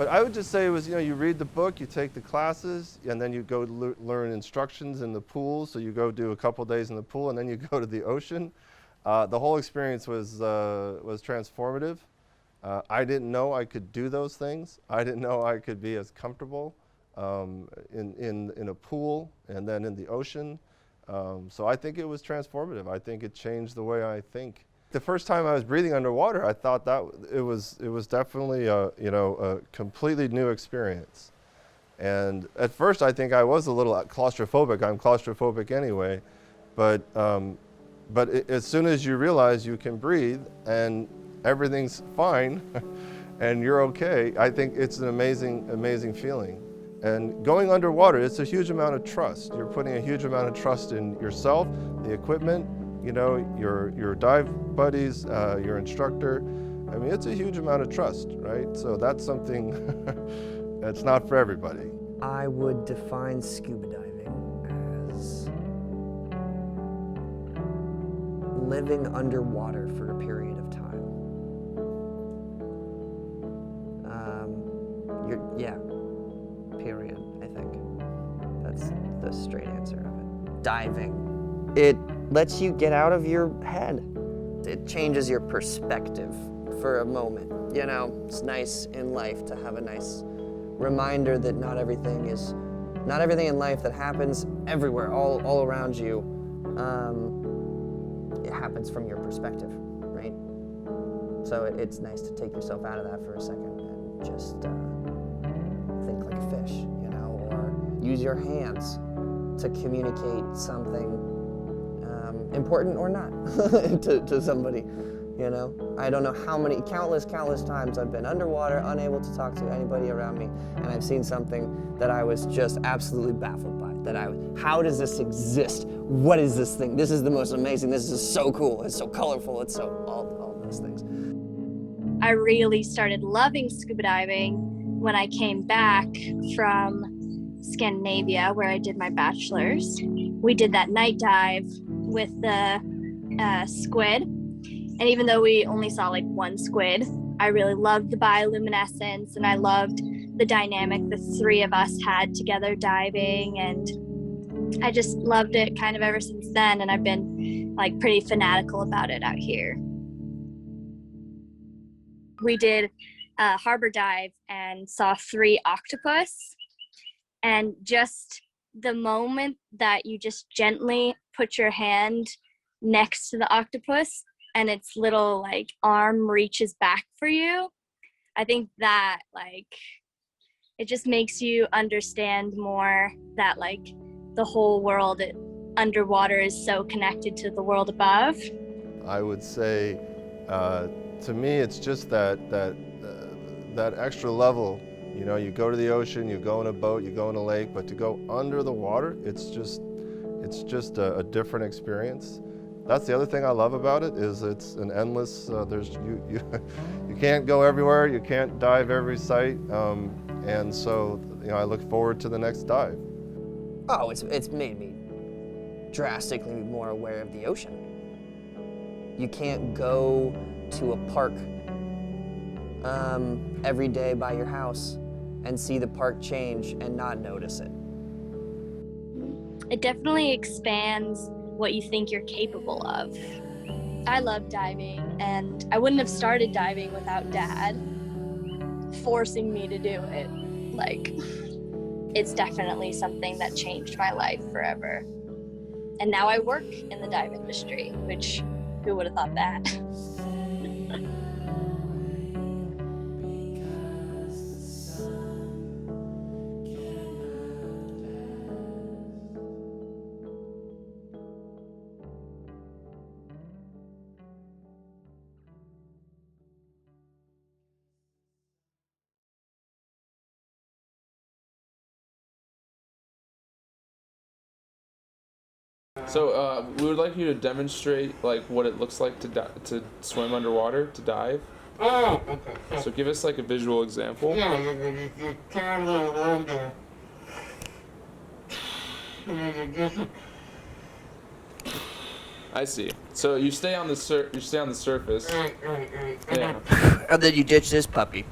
But I would just say it was, you read the book, you take the classes, and then you go learn instructions in the pool. So you go do a couple days in the pool, and then you go to the ocean. The whole experience was transformative. I didn't know I could do those things. I didn't know I could be as comfortable in a pool and then in the ocean. So I think it was transformative. I think it changed the way I think. The first time I was breathing underwater, I thought that it was definitely a completely new experience. And at first, I think I was a little claustrophobic. I'm claustrophobic anyway, but as soon as you realize you can breathe and everything's fine, and you're okay, I think it's an amazing feeling. And going underwater, it's a huge amount of trust. You're putting a huge amount of trust in yourself, the equipment, your dive buddies, your instructor. I mean, it's a huge amount of trust, right? So that's something that's not for everybody. I would define scuba diving as living underwater for a period of time. Period, I think. That's the straight answer of it. Diving. It lets you get out of your head. It changes your perspective for a moment. It's nice in life to have a nice reminder that not everything in life that happens everywhere, all around you, it happens from your perspective, right? So it's nice to take yourself out of that for a second and just think like a fish, or use your hands to communicate something important or not to somebody, I don't know how many, countless times I've been underwater, unable to talk to anybody around me, and I've seen something that I was just absolutely baffled by. How does this exist? What is this thing? This is the most amazing, this is so cool, it's so colorful, it's so, all those things. I really started loving scuba diving when I came back from Scandinavia, where I did my bachelor's. We did that night dive with the squid, and even though we only saw like one squid, I really loved the bioluminescence, and I loved the dynamic the three of us had together diving, and I just loved it kind of ever since then, and I've been like pretty fanatical about it out here. We did a harbor dive and saw 3 octopus, and just the moment that you just gently put your hand next to the octopus and its little like arm reaches back for you, I think that it just makes you understand more that the whole world underwater is so connected to the world above. I would say, to me, it's just that extra level. You go to the ocean, you go in a boat, you go in a lake, but to go under the water, it's just a different experience. That's the other thing I love about it, is it's an endless. You can't go everywhere, you can't dive every site, and so I look forward to the next dive. Oh, it's made me drastically more aware of the ocean. You can't go to a park every day by your house and see the park change and not notice it. It definitely expands what you think you're capable of. I love diving, and I wouldn't have started diving without Dad forcing me to do it. It's definitely something that changed my life forever. And now I work in the dive industry, which who would have thought that? So we would like you to demonstrate what it looks like to swim underwater, to dive. Oh, okay. So give us a visual example. I see. So you stay on the surface. Right. Yeah. And then you ditch this puppy.